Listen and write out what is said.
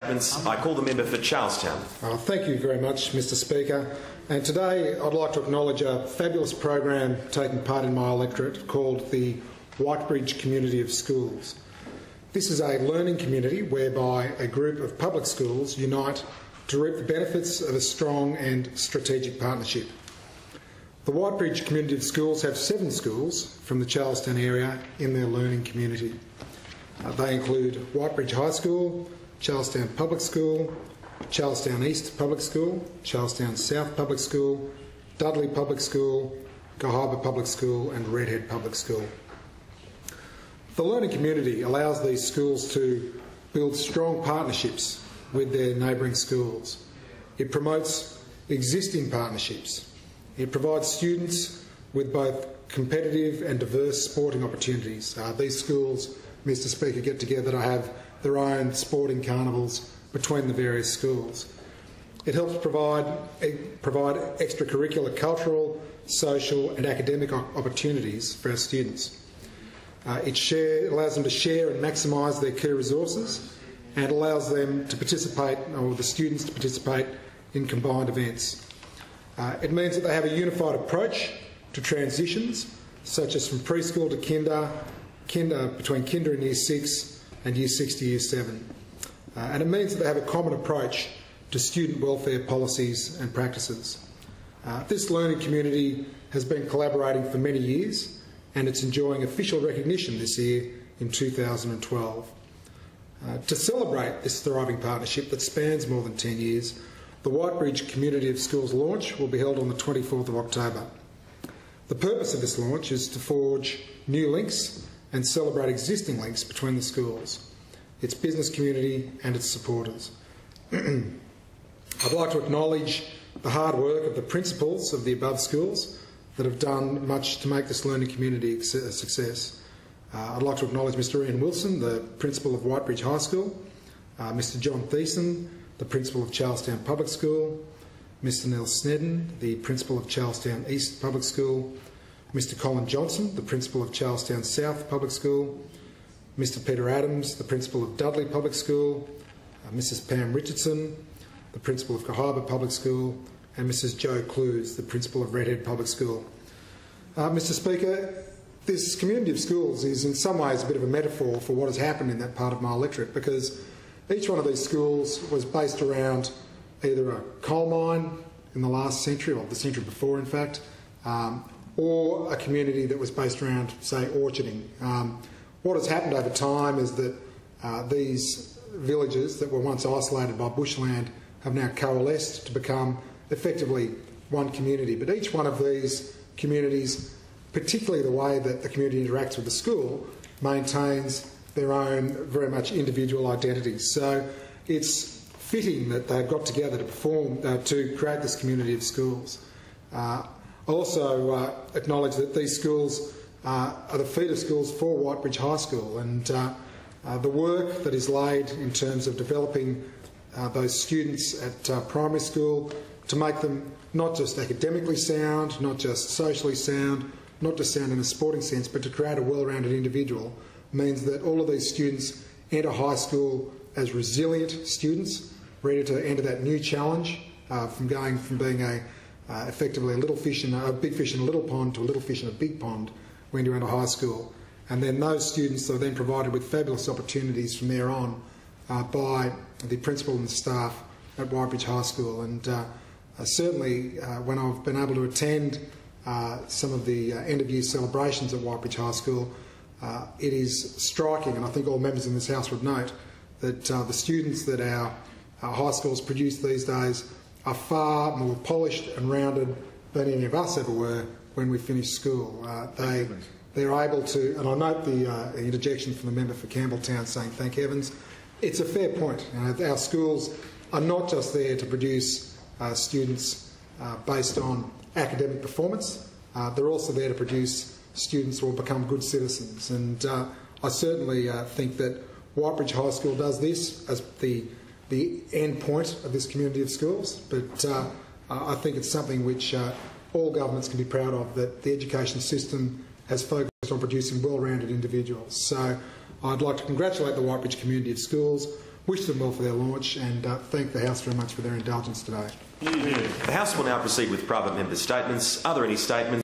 I call the member for Charlestown. Thank you very much, Mr Speaker. And today I'd like to acknowledge a fabulous program taking part in my electorate called the Whitebridge Community of Schools. This is a learning community whereby a group of public schools unite to reap the benefits of a strong and strategic partnership. The Whitebridge Community of Schools have 7 schools from the Charlestown area in their learning community. They include Whitebridge High School, Charlestown Public School, Charlestown East Public School, Charlestown South Public School, Dudley Public School, Cohiba Public School and Redhead Public School. The learning community allows these schools to build strong partnerships with their neighbouring schools. It promotes existing partnerships. It provides students with both competitive and diverse sporting opportunities. These schools, Mr Speaker, get together to have their own sporting carnivals between the various schools. It helps provide extracurricular cultural, social and academic opportunities for our students. It allows them to share and maximise their key resources, and allows them to participate, or the students to participate, in combined events. It means that they have a unified approach to transitions, such as from preschool to between kinder and year 6 and year 6 to year 7. And it means that they have a common approach to student welfare policies and practices. This learning community has been collaborating for many years, and it's enjoying official recognition this year in 2012. To celebrate this thriving partnership that spans more than 10 years, the Whitebridge Community of Schools launch will be held on the 24th of October. The purpose of this launch is to forge new links and celebrate existing links between the schools, its business community and its supporters. I'd like to acknowledge the hard work of the principals of the above schools that have done much to make this learning community a success. I'd like to acknowledge Mr Ian Wilson, the principal of Whitebridge High School, Mr John Thiessen, the principal of Charlestown Public School, Mr Neil Snedden, the principal of Charlestown East Public School, Mr Colin Johnson, the principal of Charlestown South Public School, Mr Peter Adams, the principal of Dudley Public School, Mrs Pam Richardson, the principal of Cohiba Public School, and Mrs Jo Clues, the principal of Redhead Public School. Mr Speaker, this community of schools is in some ways a bit of a metaphor for what has happened in that part of my electorate, because each one of these schools was based around either a coal mine in the last century, or the century before in fact, or a community that was based around, say, orcharding. What has happened over time is that these villages that were once isolated by bushland have now coalesced to become effectively one community. But each one of these communities, particularly the way that the community interacts with the school, maintains their own very much individual identities. So it's fitting that they've got together to create this community of schools. I also acknowledge that these schools are the feeder schools for Whitebridge High School, and the work that is laid in terms of developing those students at primary school to make them not just academically sound, not just socially sound, not just sound in a sporting sense, but to create a well-rounded individual, means that all of these students enter high school as resilient students, ready to enter that new challenge from being effectively a little fish in a big fish in a little pond to a little fish in a big pond when you enter high school. And then those students are then provided with fabulous opportunities from there on by the principal and the staff at Whitebridge High School. And certainly when I've been able to attend some of the end-of-year celebrations at Whitebridge High School, it is striking, and I think all members in this House would note, that the students that our high schools produce these days are far more polished and rounded than any of us ever were when we finished school. They're able to, and I note the interjection from the member for Campbelltown saying thank heavens. It's a fair point. Our schools are not just there to produce students based on academic performance, they're also there to produce students who will become good citizens. And I certainly think that Whitebridge High School does this as the end point of this community of schools, but I think it's something which all governments can be proud of, that the education system has focused on producing well-rounded individuals. So I'd like to congratulate the Whitebridge community of schools wish them well for their launch and thank the House very much for their indulgence today. The House will now proceed with private member statements. Are there any statements?